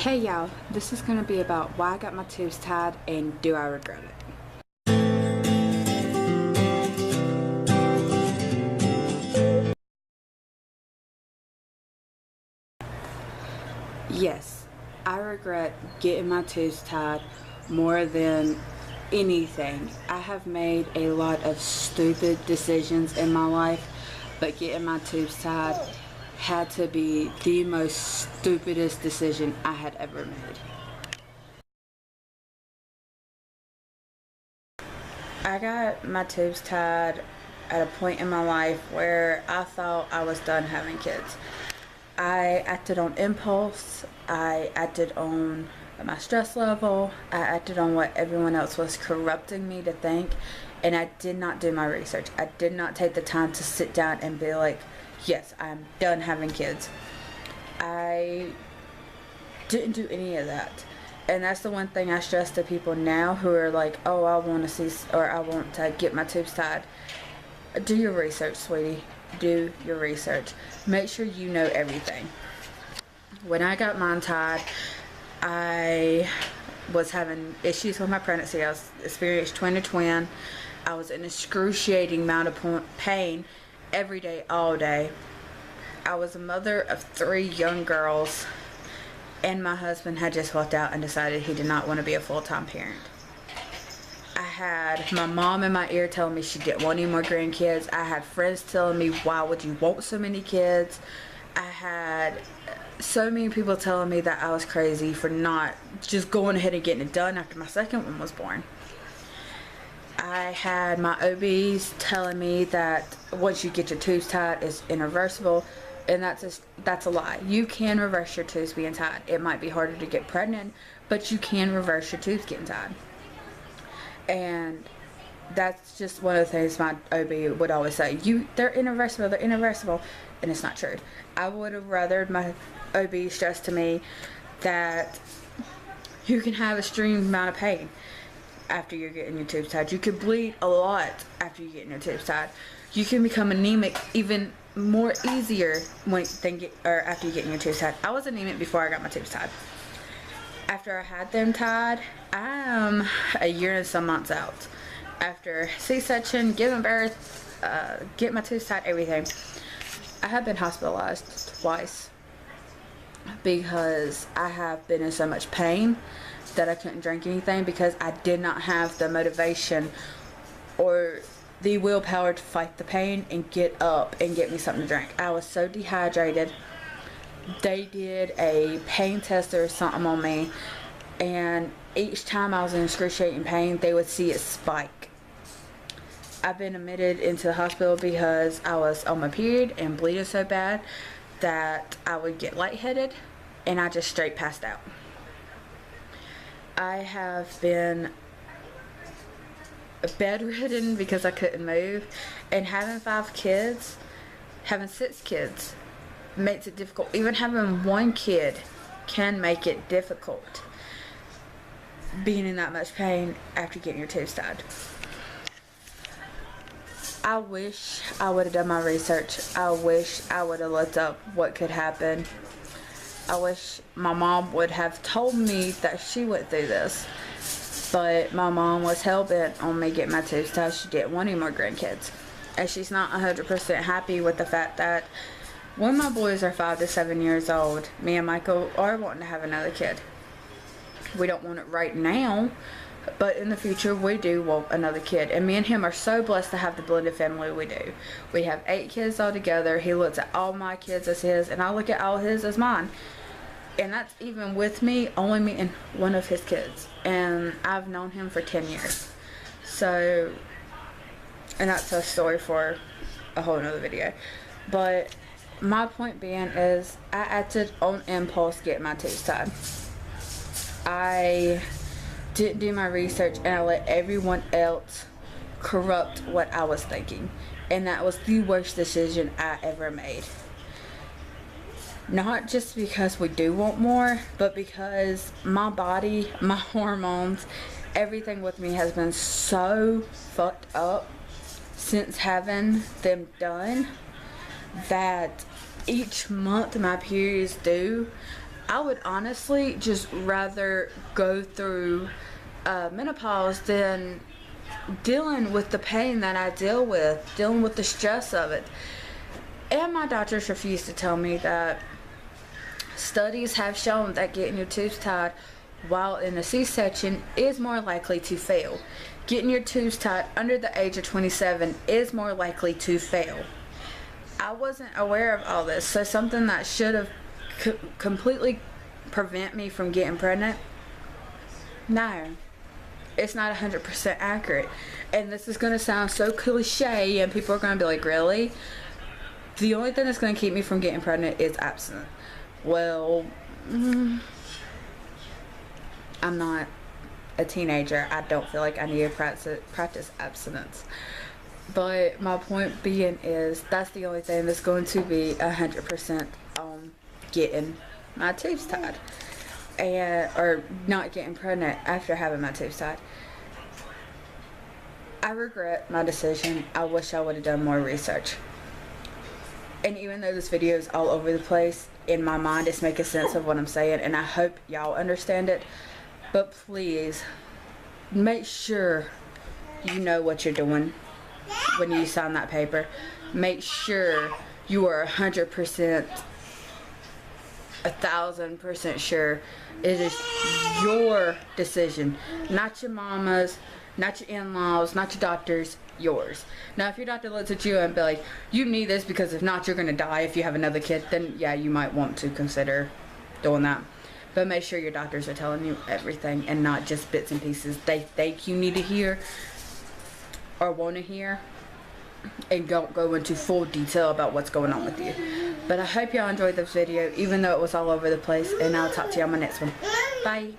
Hey y'all, this is going to be about why I got my tubes tied and do I regret it. Yes, I regret getting my tubes tied more than anything. I have made a lot of stupid decisions in my life, but getting my tubes tied had to be the most stupidest decision I had ever made. I got my tubes tied at a point in my life where I thought I was done having kids. I acted on impulse, I acted on my stress level, I acted on what everyone else was corrupting me to think, and I did not do my research. I did not take the time to sit down and be like, yes, I'm done having kids. I didn't do any of that. And that's the one thing I stress to people now who are like, oh, I want to see, or I want to get my tubes tied. Do your research, sweetie. Do your research. Make sure you know everything. When I got mine tied, I was having issues with my pregnancy. I was experienced twin to twin. I was in excruciating amount of pain every day, all day. I was a mother of 3 young girls, and my husband had just walked out and decided he did not want to be a full-time parent. I had my mom in my ear telling me she didn't want any more grandkids. I had friends telling me, why would you want so many kids? I had so many people telling me that I was crazy for not just going ahead and getting it done after my second one was born. I had my OBs telling me that once you get your tubes tied, it's irreversible. And that's a lie. You can reverse your tubes being tied. It might be harder to get pregnant, but you can reverse your tubes getting tied. And that's just one of the things my OB would always say. They're irreversible, and it's not true. I would have rather my OB stress to me that you can have a extreme amount of pain after you're getting your tubes tied. You could bleed a lot after you're getting your tubes tied. You can become anemic even more easier after you're getting your tubes tied. I was anemic before I got my tubes tied. After I had them tied, I'm a year and some months out. After C-section, giving birth, get my tubes tied, everything. I have been hospitalized twice because I have been in so much pain that I couldn't drink anything because I did not have the motivation or the willpower to fight the pain and get up and get me something to drink. I was so dehydrated. They did a pain test or something on me, and each time I was in excruciating pain, they would see it spike. I've been admitted into the hospital because I was on my period and bleeding so bad that I would get lightheaded and I just straight passed out. I have been bedridden because I couldn't move, and having 5 kids, having 6 kids makes it difficult. Even having 1 kid can make it difficult being in that much pain after getting your tubes tied. I wish I would have done my research. I wish I would have looked up what could happen. I wish my mom would have told me that she went through this. But my mom was hell-bent on me getting my tubes tied. She didn't want any more grandkids. And she's not 100% happy with the fact that when my boys are 5 to 7 years old, me and Michael are wanting to have another kid. We don't want it right now, but in the future we do want another kid. And me and him are so blessed to have the blended family we do. We have 8 kids all together. He looks at all my kids as his, and I look at all his as mine. And that's even with me only meeting one of his kids. And I've known him for 10 years. So, and that's a story for a whole nother video. But my point being is, I acted on impulse getting my tubes tied. I didn't do my research, and I let everyone else corrupt what I was thinking. And that was the worst decision I ever made. Not just because we do want more, but because my body, my hormones, everything with me has been so fucked up since having them done that each month my periods due, I would honestly just rather go through menopause than dealing with the pain that I deal with, dealing with the stress of it. And my doctors refuse to tell me that studies have shown that getting your tubes tied while in a C-section is more likely to fail. Getting your tubes tied under the age of 27 is more likely to fail. I wasn't aware of all this, so something that should have completely prevent me from getting pregnant, no, it's not 100% accurate. And this is going to sound so cliche, and people are going to be like, really? The only thing that's going to keep me from getting pregnant is abstinence. Well, I'm not a teenager. I don't feel like I need to practice abstinence. But my point being is, that's the only thing that's going to be 100% on getting my tubes tied, or not getting pregnant after having my tubes tied. I regret my decision. I wish I would have done more research. And even though this video is all over the place, in my mind it's making sense of what I'm saying, and I hope y'all understand it. But please, make sure you know what you're doing when you sign that paper. Make sure you are 100%, 1,000% sure it is your decision, not your mama's, not your in-laws, not your doctor's, yours. Now, if your doctor looks at you and be like, you need this because if not, you're going to die if you have another kid, then yeah, you might want to consider doing that. But make sure your doctors are telling you everything and not just bits and pieces they think you need to hear or want to hear, and don't go into full detail about what's going on with you. But I hope y'all enjoyed this video, even though it was all over the place, and I'll talk to you on my next one. Bye.